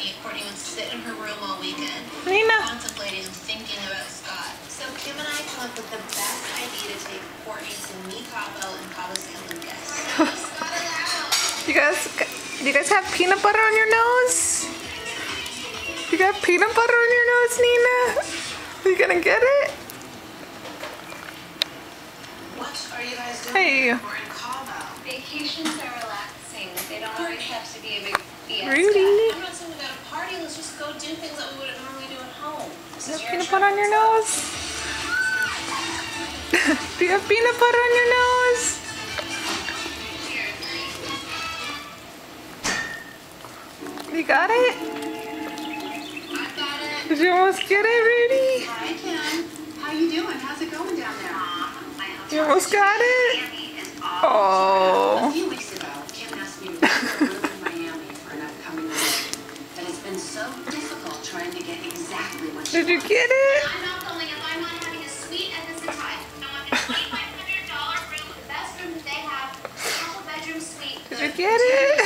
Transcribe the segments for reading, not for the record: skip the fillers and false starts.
Courtney. Courtney would sit in her room all weekend, Nina, contemplating and thinking about Scott. So Kim and I came up with the best idea to take Courtney to meet Cabo and Cabo's Lucas. Scott allowed. do you guys have peanut butter on your nose? You got peanut butter on your nose, Nina? Are you gonna get it? What are you guys doing? Hey. We're in Cabo. Vacations are relaxing. They don't always have to be a big fiesta. Rudy. I'm not saying we gotta party. Let's just go do things that we wouldn't normally do at home. This You is have your peanut butter on your trip. nose? Do you have peanut butter on your nose? You got it? I got it. Did you almost get it, Rudy? Hi, Kim. How you doing? How's it going down there? You almost got it? Oh. A few weeks ago, Kim asked me to rent a room in Miami for an upcoming wedding. And it's been so difficult trying to get exactly what she Did you wants. get it? I'm not going if I'm not having a suite at this time. I want a $2,500 room, the best room that they have, a couple bedroom suite. Did you get it?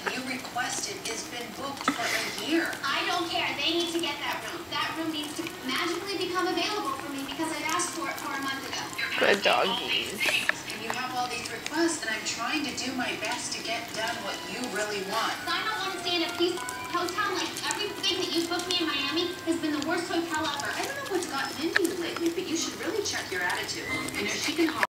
That you requested has been booked for a year. I don't care. They need to get that room. That room needs to magically become available for me because I've asked for it for a month ago. Good doggies. And you have all these requests, and I'm trying to do my best to get done what you really want. I don't want to stay in a piece hotel. Like everything that you've booked me in Miami has been the worst hotel ever. I don't know what's gotten into you lately, but you should really check your attitude. And if she can